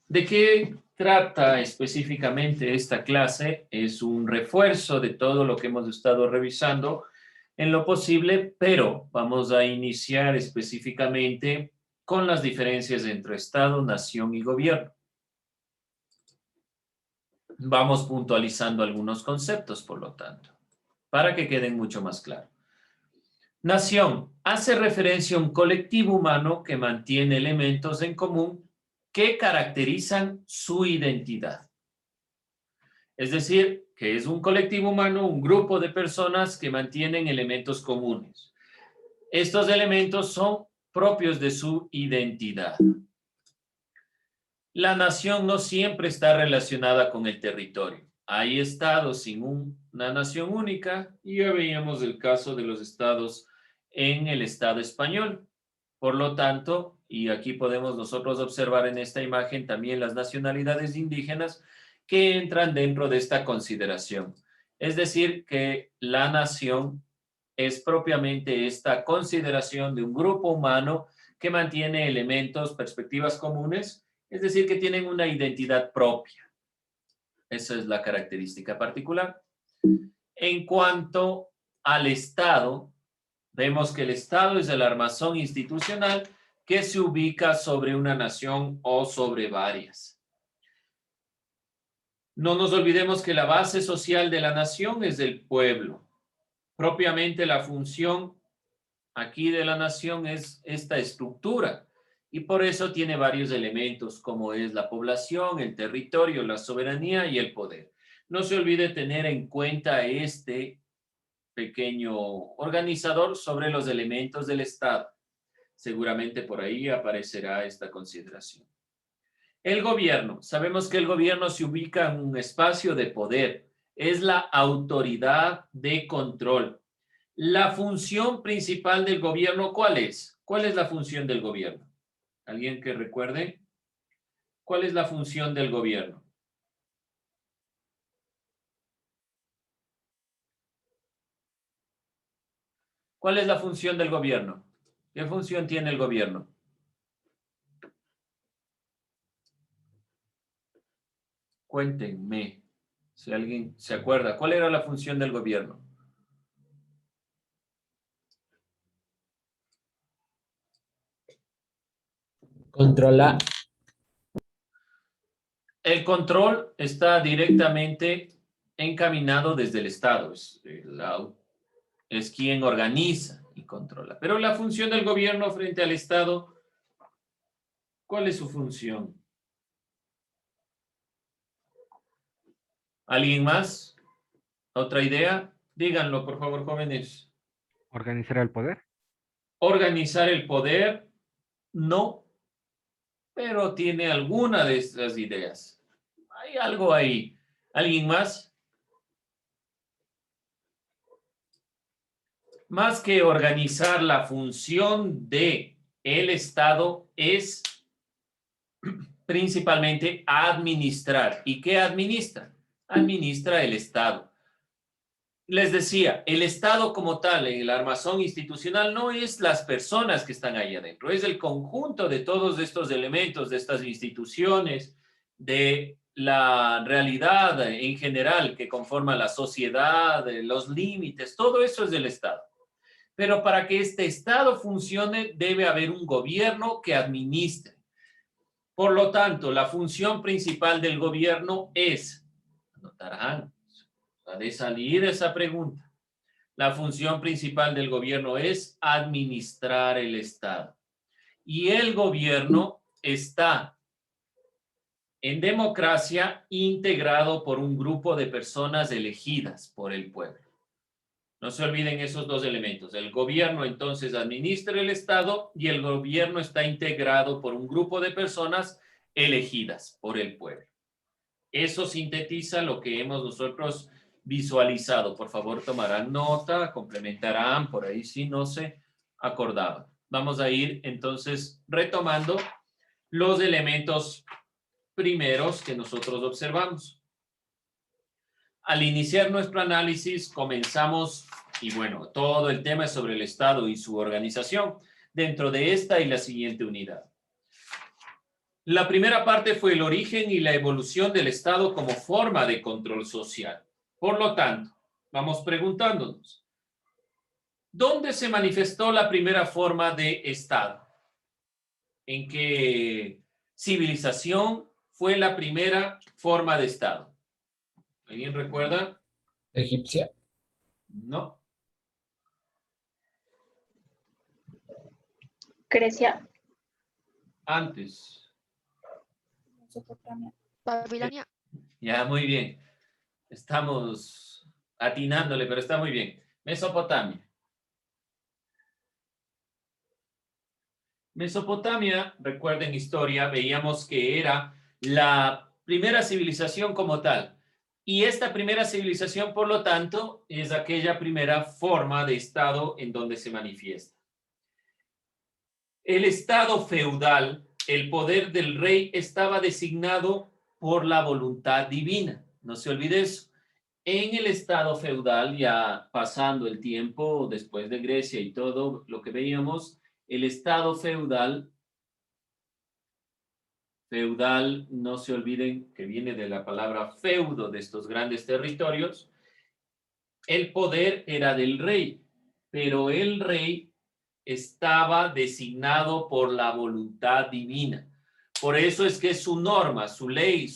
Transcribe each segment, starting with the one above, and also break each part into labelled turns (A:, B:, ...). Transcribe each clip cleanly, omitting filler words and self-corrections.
A: ¿De qué trata específicamente esta clase? Es un refuerzo de todo lo que hemos estado revisando en lo posible, pero vamos a iniciar específicamente con las diferencias entre Estado, nación y gobierno. Vamos puntualizando algunos conceptos, por lo tanto, para que queden mucho más claros. Nación hace referencia a un colectivo humano que mantiene elementos en común que caracterizan su identidad. Es decir, que es un colectivo humano, un grupo de personas que mantienen elementos comunes. Estos elementos son propios de su identidad. La nación no siempre está relacionada con el territorio. Hay estados sin una nación única y ya veíamos el caso de los estados en el Estado español. Por lo tanto, y aquí podemos nosotros observar en esta imagen también las nacionalidades indígenas que entran dentro de esta consideración. Es decir, que la nación es propiamente esta consideración de un grupo humano que mantiene elementos, perspectivas comunes, es decir, que tienen una identidad propia. Esa es la característica particular. En cuanto al Estado, vemos que el Estado es el armazón institucional que se ubica sobre una nación o sobre varias. No nos olvidemos que la base social de la nación es el pueblo. Propiamente la función aquí de la nación es esta estructura y por eso tiene varios elementos como es la población, el territorio, la soberanía y el poder. No se olvide tener en cuenta este pequeño organizador sobre los elementos del Estado. Seguramente por ahí aparecerá esta consideración. El gobierno. Sabemos que el gobierno se ubica en un espacio de poder. Es la autoridad de control. La función principal del gobierno, ¿cuál es? ¿Cuál es la función del gobierno? ¿Alguien que recuerde? ¿Cuál es la función del gobierno? ¿Cuál es la función del gobierno? ¿Qué función tiene el gobierno? Cuéntenme, si alguien se acuerda, ¿cuál era la función del gobierno?
B: Controla.
A: El control está directamente encaminado desde el Estado, es quien organiza y controla. Pero la función del gobierno frente al Estado, ¿cuál es su función? ¿Alguien más? ¿Otra idea? Díganlo, por favor, jóvenes.
C: ¿Organizar el poder?
A: Organizar el poder, no, pero tiene alguna de estas ideas. Hay algo ahí. ¿Alguien más? Más que organizar, la función de el Estado es principalmente administrar. ¿Y qué administra? Administra el Estado. Les decía, el Estado como tal, el armazón institucional, no es las personas que están ahí adentro, es el conjunto de todos estos elementos, de estas instituciones, de la realidad en general que conforma la sociedad, los límites, todo eso es del Estado. Pero para que este Estado funcione, debe haber un gobierno que administre. Por lo tanto, la función principal del gobierno es, anotarán, de salir esa pregunta. La función principal del gobierno es administrar el Estado. Y el gobierno está en democracia integrado por un grupo de personas elegidas por el pueblo. No se olviden esos dos elementos. El gobierno entonces administra el Estado y el gobierno está integrado por un grupo de personas elegidas por el pueblo. Eso sintetiza lo que hemos nosotros visualizado. Por favor, tomarán nota, complementarán, por ahí si no se acordaban. Vamos a ir entonces retomando los elementos primeros que nosotros observamos. Al iniciar nuestro análisis comenzamos, y bueno, todo el tema es sobre el Estado y su organización dentro de esta y la siguiente unidad. La primera parte fue el origen y la evolución del Estado como forma de control social. Por lo tanto, vamos preguntándonos, ¿dónde se manifestó la primera forma de Estado? ¿En qué civilización fue la primera forma de Estado? ¿Alguien recuerda?
B: Egipcia.
A: No.
D: Grecia.
A: Antes.
D: Mesopotamia.
E: Babilonia.
A: Ya, muy bien. Estamos atinándole, pero está muy bien. Mesopotamia. Mesopotamia, recuerden historia, veíamos que era la primera civilización como tal. Y esta primera civilización, por lo tanto, es aquella primera forma de Estado en donde se manifiesta. El Estado feudal, el poder del rey estaba designado por la voluntad divina. No se olvide eso. En el Estado feudal, ya pasando el tiempo, después de Grecia y todo lo que veíamos, el Estado feudal, no se olviden que viene de la palabra feudo, de estos grandes territorios, el poder era del rey, pero el rey estaba designado por la voluntad divina. Por eso es que su norma, su ley,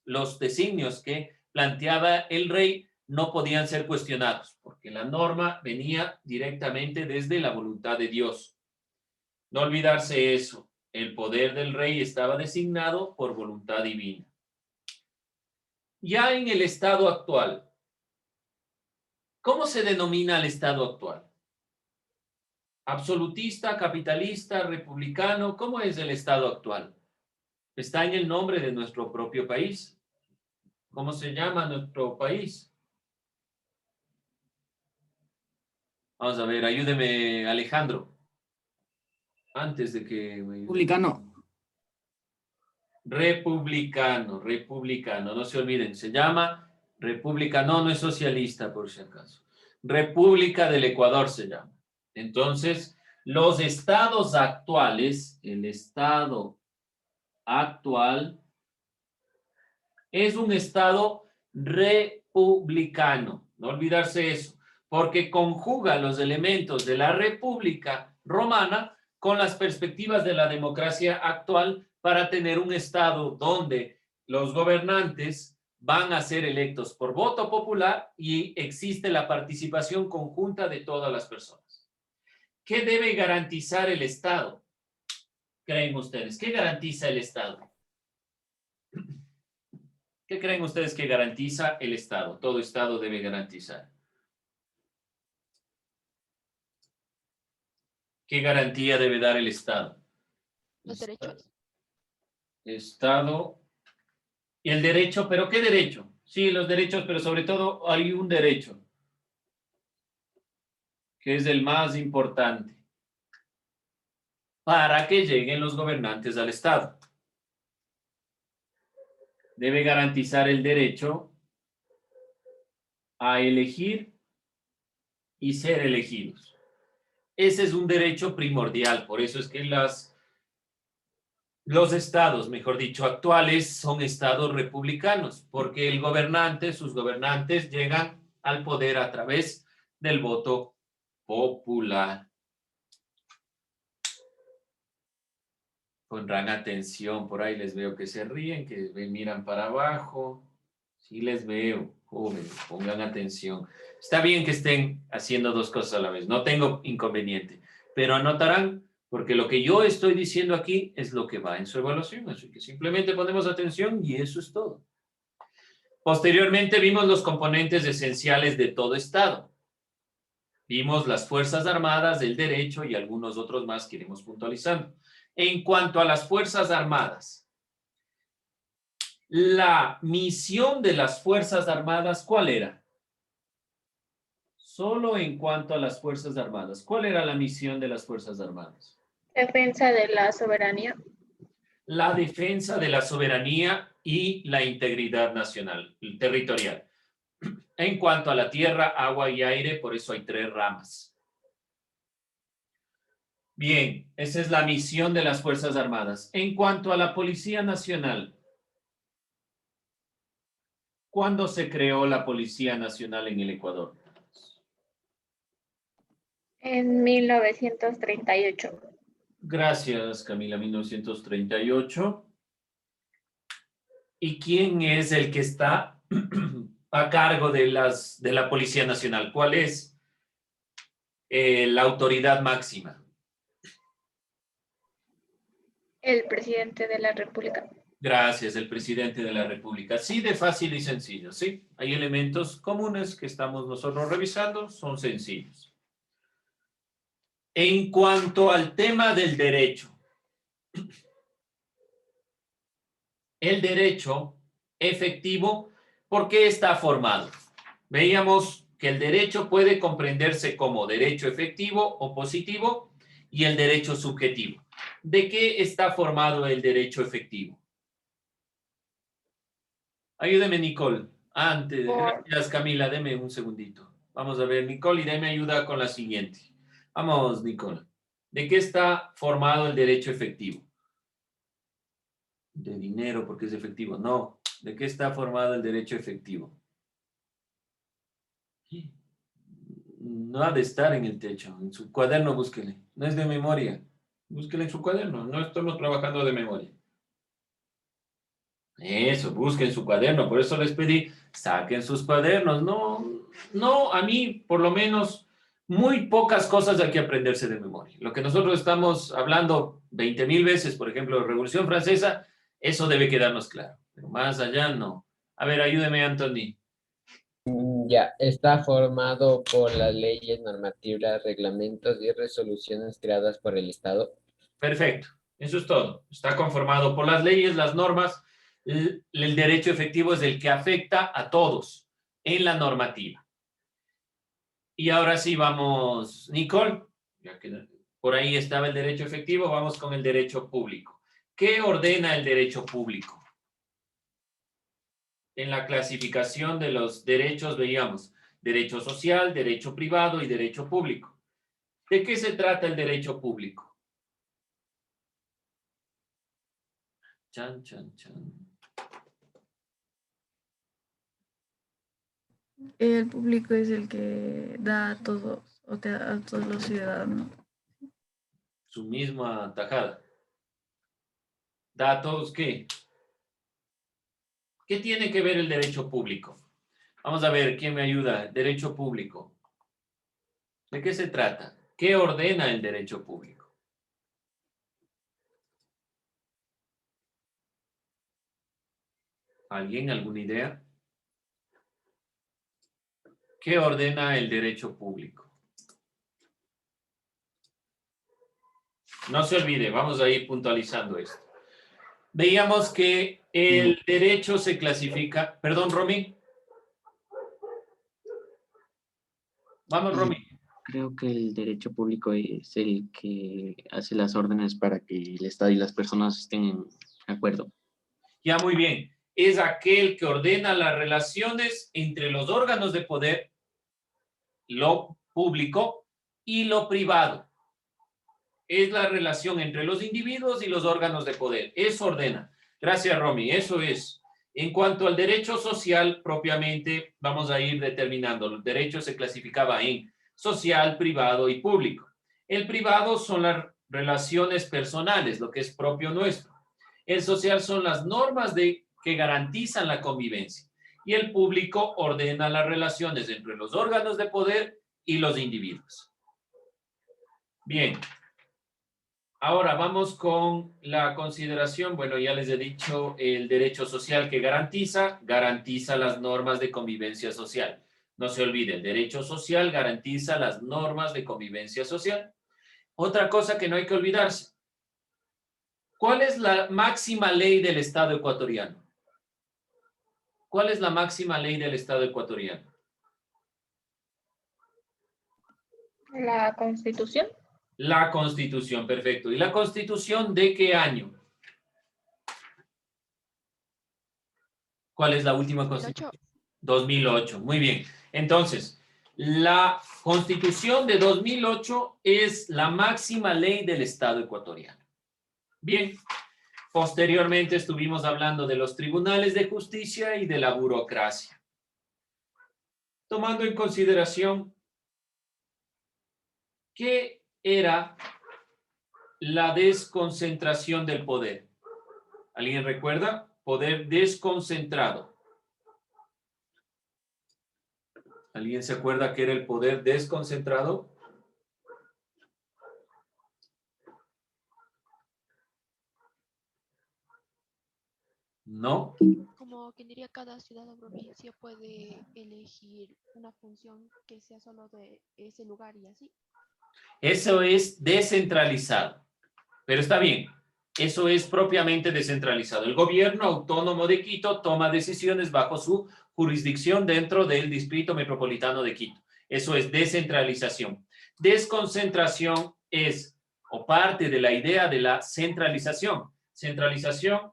A: los designios que planteaba el rey no podían ser cuestionados, porque la norma venía directamente desde la voluntad de Dios. No olvidarse eso, el poder del rey estaba designado por voluntad divina. Ya en el estado actual, ¿cómo se denomina el estado actual? ¿Absolutista, capitalista, republicano? ¿Cómo es el estado actual? Está en el nombre de nuestro propio país. ¿Cómo se llama nuestro país? Vamos a ver, ayúdeme, Alejandro. Antes de que...
F: Republicano.
A: Republicano, no se olviden. Se llama República, no es socialista, por si acaso. República del Ecuador se llama. Entonces, los estados actuales, el estado actual es un estado republicano. No olvidarse eso, porque conjuga los elementos de la República Romana con las perspectivas de la democracia actual para tener un estado donde los gobernantes van a ser electos por voto popular y existe la participación conjunta de todas las personas. ¿Qué debe garantizar el Estado? ¿Creen ustedes? ¿Qué garantiza el Estado? ¿Qué creen ustedes que garantiza el Estado? Todo Estado debe garantizar. ¿Qué garantía debe dar el Estado?
E: Los derechos.
A: Estado y el derecho, ¿pero qué derecho? Sí, los derechos, pero sobre todo hay un derecho que es el más importante para que lleguen los gobernantes al Estado. Debe garantizar el derecho a elegir y ser elegidos. Ese es un derecho primordial, por eso es que los estados, mejor dicho, actuales son estados republicanos, porque el gobernante, sus gobernantes llegan al poder a través del voto popular. Pondrán atención, por ahí les veo que se ríen, que miran para abajo. Sí les veo, jóvenes, pongan atención. Está bien que estén haciendo dos cosas a la vez, no tengo inconveniente, pero anotarán, porque lo que yo estoy diciendo aquí es lo que va en su evaluación, así que simplemente ponemos atención y eso es todo. Posteriormente vimos los componentes esenciales de todo Estado. Vimos las Fuerzas Armadas, el derecho y algunos otros más que iremos puntualizando. En cuanto a las Fuerzas Armadas, la misión de las Fuerzas Armadas, ¿cuál era? Solo en cuanto a las Fuerzas Armadas. ¿Cuál era la misión de las Fuerzas Armadas?
D: Defensa de la soberanía.
A: La defensa de la soberanía y la integridad nacional, territorial. En cuanto a la tierra, agua y aire, por eso hay 3 ramas. Bien, esa es la misión de las Fuerzas Armadas. En cuanto a la Policía Nacional, ¿cuándo se creó la Policía Nacional en el Ecuador?
D: En 1938.
A: Gracias, Camila, 1938. ¿Y quién es el que está a cargo de la Policía Nacional? ¿Cuál es la autoridad máxima?
D: El presidente de la República.
A: Gracias, el presidente de la República. Sí, de fácil y sencillo, ¿sí? Hay elementos comunes que estamos nosotros revisando, son sencillos. En cuanto al tema del derecho, el derecho efectivo, ¿por qué está formado? Veíamos que el derecho puede comprenderse como derecho efectivo o positivo y el derecho subjetivo. ¿De qué está formado el derecho efectivo? Ayúdeme, Nicole. Antes,
D: Por,
A: gracias, Camila, deme un segundito. Vamos a ver, Nicole, y deme ayuda con la siguiente. Vamos, Nicole. ¿De qué está formado el derecho efectivo? De dinero, porque es efectivo. No. ¿De qué está formado el derecho efectivo? No ha de estar en el techo. En su cuaderno búsquele. No es de memoria. Búsquele en su cuaderno. No estamos trabajando de memoria. Eso, busquen su cuaderno. Por eso les pedí, saquen sus cuadernos. No, no, a mí, por lo menos, muy pocas cosas hay que aprenderse de memoria. Lo que nosotros estamos hablando 20.000 veces, por ejemplo, Revolución Francesa, eso debe quedarnos claro. Pero más allá, no. A ver, ayúdeme, Anthony.
B: Ya, está formado por las leyes, normativas, reglamentos y resoluciones creadas por el Estado.
A: Perfecto. Eso es todo. Está conformado por las leyes, las normas. El derecho efectivo es el que afecta a todos en la normativa. Y ahora sí vamos, Nicole, ya que por ahí estaba el derecho efectivo, vamos con el derecho público. ¿Qué ordena el derecho público? En la clasificación de los derechos veíamos derecho social, derecho privado y derecho público. ¿De qué se trata el derecho público? Chan, chan, chan.
F: El público es el que da a todos, o te da a todos los ciudadanos.
A: Su misma tajada. ¿Datos qué? ¿Qué tiene que ver el derecho público? Vamos a ver, ¿quién me ayuda? Derecho público. ¿De qué se trata? ¿Qué ordena el derecho público? ¿Alguien? ¿Alguna idea? ¿Qué ordena el derecho público? No se olvide, vamos a ir puntualizando esto. Veíamos que el derecho se clasifica... Perdón, Romy. Vamos, Romy.
G: Creo que el derecho público es el que hace las órdenes para que el Estado y las personas estén en acuerdo.
A: Ya, muy bien. Es aquel que ordena las relaciones entre los órganos de poder, lo público y lo privado. Es la relación entre los individuos y los órganos de poder. Eso ordena. Gracias, Romy. Eso es. En cuanto al derecho social, propiamente, vamos a ir determinando. El derecho se clasificaba en social, privado y público. El privado son las relaciones personales, lo que es propio nuestro. El social son las normas que garantizan la convivencia. Y el público ordena las relaciones entre los órganos de poder y los individuos. Bien. Ahora vamos con la consideración. Bueno, ya les he dicho, el derecho social que garantiza las normas de convivencia social. No se olvide, el derecho social garantiza las normas de convivencia social. Otra cosa que no hay que olvidarse. ¿Cuál es la máxima ley del Estado ecuatoriano? ¿Cuál es la máxima ley del Estado ecuatoriano?
D: La Constitución.
A: La Constitución, perfecto. ¿Y la Constitución de qué año? ¿Cuál es la última Constitución?
E: 2008.
A: 2008, muy bien. Entonces, La Constitución de 2008 es la máxima ley del Estado ecuatoriano. Bien, posteriormente estuvimos hablando de los tribunales de justicia y de la burocracia. Tomando en consideración qué era la desconcentración del poder. ¿Alguien recuerda? Poder desconcentrado. ¿Alguien se acuerda qué era el poder desconcentrado? ¿No?
E: Como quien diría, cada ciudad o provincia puede elegir una función que sea solo de ese lugar y así.
A: Eso es descentralizado. Pero está bien. Eso es propiamente descentralizado. El gobierno autónomo de Quito toma decisiones bajo su jurisdicción dentro del Distrito Metropolitano de Quito. Eso es descentralización. Desconcentración es o parte de la idea de la centralización. Centralización,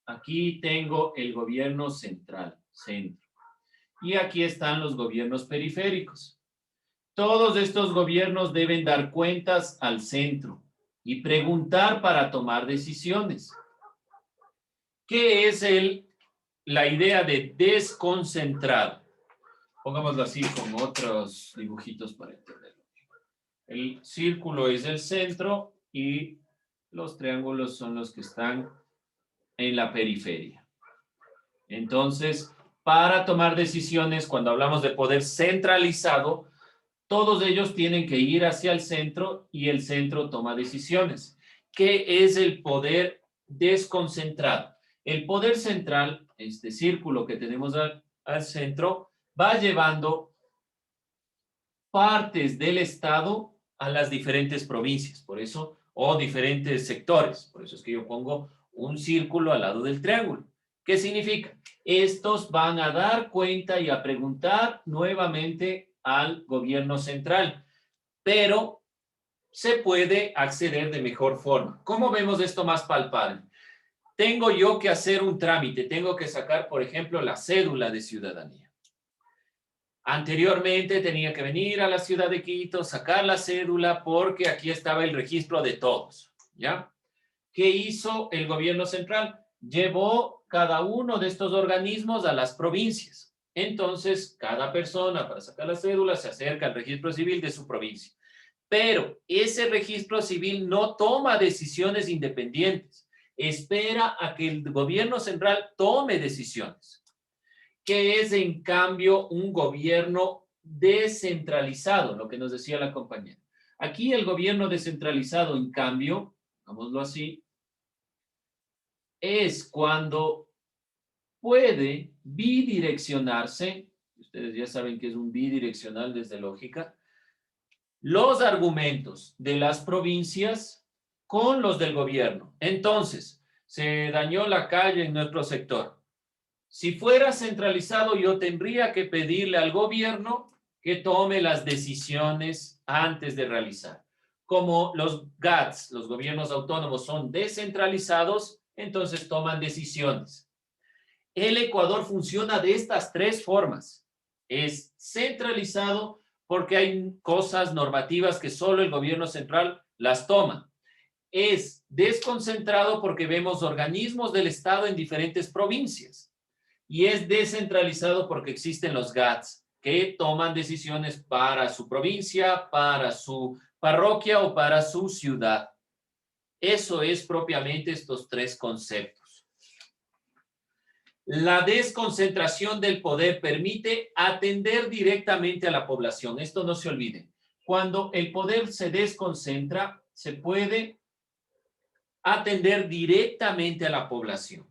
A: aquí tengo el gobierno central, centro. Y aquí están los gobiernos periféricos. Todos estos gobiernos deben dar cuentas al centro y preguntar para tomar decisiones. ¿Qué es la idea de desconcentrado? Pongámoslo así con otros dibujitos para entenderlo. El círculo es el centro y los triángulos son los que están en la periferia. Entonces, para tomar decisiones, cuando hablamos de poder centralizado, todos ellos tienen que ir hacia el centro y el centro toma decisiones. ¿Qué es el poder desconcentrado? El poder central, este círculo que tenemos al centro, va llevando partes del Estado a las diferentes provincias, por eso, o diferentes sectores. Por eso es que yo pongo un círculo al lado del triángulo. ¿Qué significa? Estos van a dar cuenta y a preguntar nuevamente al gobierno central, pero se puede acceder de mejor forma. ¿Cómo vemos esto más palpable? Tengo yo que hacer un trámite, tengo que sacar, por ejemplo, la cédula de ciudadanía. Anteriormente tenía que venir a la ciudad de Quito, sacar la cédula porque aquí estaba el registro de todos, ¿ya? ¿Qué hizo el gobierno central? Llevó cada uno de estos organismos a las provincias. Entonces, cada persona para sacar la cédula se acerca al registro civil de su provincia. Pero ese registro civil no toma decisiones independientes. Espera a que el gobierno central tome decisiones. ¿Qué es, en cambio, un gobierno descentralizado? Lo que nos decía la compañera. Aquí el gobierno descentralizado, en cambio, digámoslo así, es cuando puede bidireccionarse, ustedes ya saben que es un bidireccional desde lógica, los argumentos de las provincias con los del gobierno. Entonces, se dañó la calle en nuestro sector. Si fuera centralizado, yo tendría que pedirle al gobierno que tome las decisiones antes de realizar. Como los GATS, los gobiernos autónomos, son descentralizados, entonces toman decisiones. El Ecuador funciona de estas tres formas. Es centralizado porque hay cosas normativas que solo el gobierno central las toma. Es desconcentrado porque vemos organismos del Estado en diferentes provincias. Y es descentralizado porque existen los GATS que toman decisiones para su provincia, para su parroquia o para su ciudad. Eso es propiamente estos tres conceptos. La desconcentración del poder permite atender directamente a la población. Esto no se olvide. Cuando el poder se desconcentra, se puede atender directamente a la población.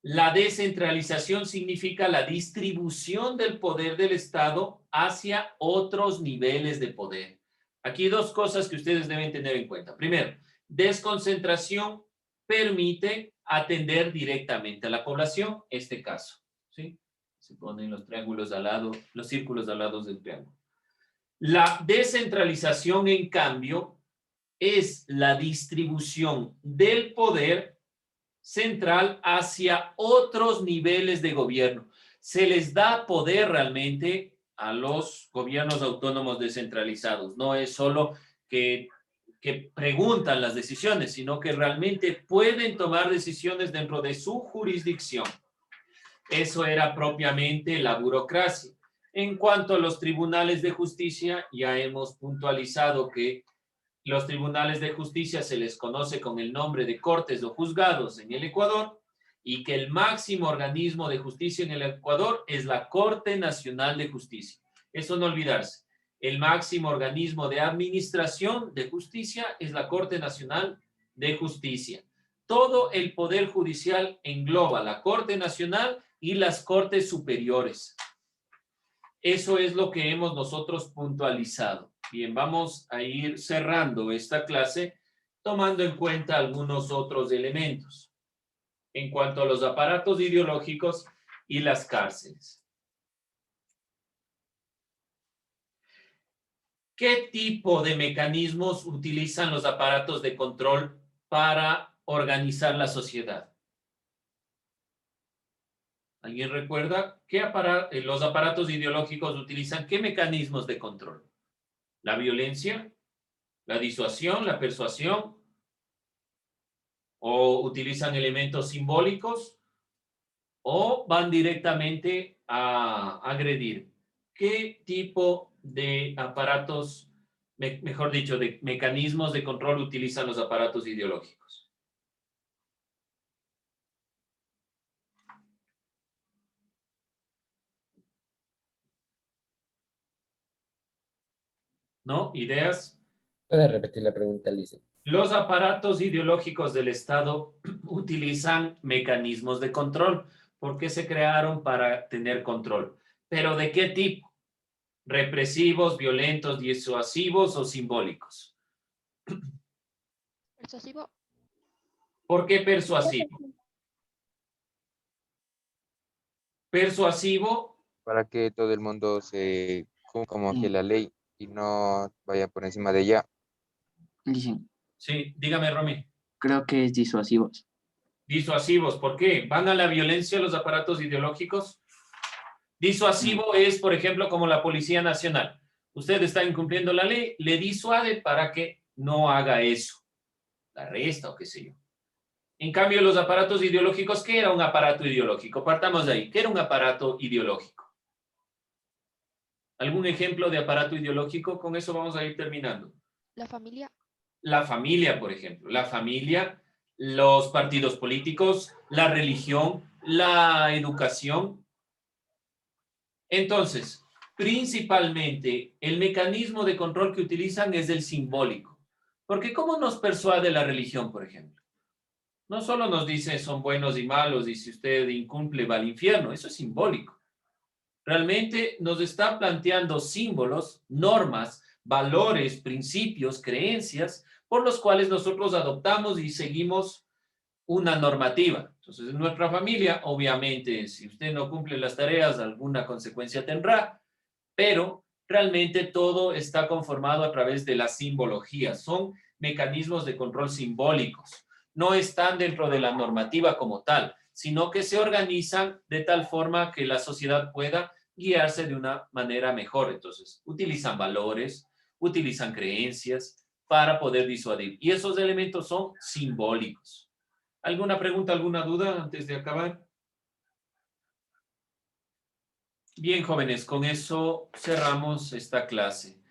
A: La descentralización significa la distribución del poder del Estado hacia otros niveles de poder. Aquí dos cosas que ustedes deben tener en cuenta. Primero, desconcentración permite atender directamente a la población, este caso, ¿sí? Se ponen los triángulos al lado, los círculos al lado del triángulo. La descentralización, en cambio, es la distribución del poder central hacia otros niveles de gobierno. Se les da poder realmente a los gobiernos autónomos descentralizados. No es solo que preguntan las decisiones, sino que realmente pueden tomar decisiones dentro de su jurisdicción. Eso era propiamente la burocracia. En cuanto a los tribunales de justicia, ya hemos puntualizado que los tribunales de justicia se les conoce con el nombre de cortes o juzgados en el Ecuador y que el máximo organismo de justicia en el Ecuador es la Corte Nacional de Justicia. Eso no olvidarse. El máximo organismo de administración de justicia es la Corte Nacional de Justicia. Todo el poder judicial engloba la Corte Nacional y las Cortes Superiores. Eso es lo que hemos nosotros puntualizado. Bien, vamos a ir cerrando esta clase tomando en cuenta algunos otros elementos en cuanto a los aparatos ideológicos y las cárceles. ¿Qué tipo de mecanismos utilizan los aparatos de control para organizar la sociedad? ¿Alguien recuerda los aparatos ideológicos utilizan qué mecanismos de control? ¿La violencia? ¿La disuasión? ¿La persuasión? ¿O utilizan elementos simbólicos? ¿O van directamente a agredir? ¿Qué tipo de aparatos, mejor dicho, de mecanismos de control utilizan los aparatos ideológicos? ¿No? ¿Ideas?
B: ¿Puede repetir la pregunta, Lice?
A: Los aparatos ideológicos del Estado utilizan mecanismos de control. ¿Por qué se crearon? Para tener control. ¿Pero de qué tipo? ¿Represivos, violentos, disuasivos o simbólicos?
E: Persuasivo.
A: ¿Por qué persuasivo? Persuasivo,
H: Para que todo el mundo se cumpla como que la ley y no vaya por encima de ella.
G: Dicen,
A: sí, dígame, Romy.
G: creo que es disuasivos.
A: Disuasivos, ¿por qué? ¿Van a la violencia los aparatos ideológicos? Disuasivo es, por ejemplo, como la Policía Nacional. Usted está incumpliendo la ley, le disuade para que no haga eso. La arresta o qué sé yo. En cambio, los aparatos ideológicos, ¿qué era un aparato ideológico? Partamos de ahí. ¿Qué era un aparato ideológico? ¿Algún ejemplo de aparato ideológico? Con eso vamos a ir terminando.
E: La familia.
A: La familia, por ejemplo. La familia, los partidos políticos, la religión, la educación. Entonces, principalmente, el mecanismo de control que utilizan es el simbólico. Porque ¿cómo nos persuade la religión, por ejemplo? No solo nos dice son buenos y malos y si usted incumple va al infierno, eso es simbólico. Realmente nos está planteando símbolos, normas, valores, principios, creencias, por los cuales nosotros adoptamos y seguimos una normativa. Entonces, en nuestra familia, obviamente, si usted no cumple las tareas, alguna consecuencia tendrá, pero realmente todo está conformado a través de la simbología. Son mecanismos de control simbólicos. No están dentro de la normativa como tal, sino que se organizan de tal forma que la sociedad pueda guiarse de una manera mejor. Entonces, utilizan valores, utilizan creencias para poder disuadir. Y esos elementos son simbólicos. ¿Alguna pregunta, alguna duda antes de acabar? Bien, jóvenes, con eso cerramos esta clase.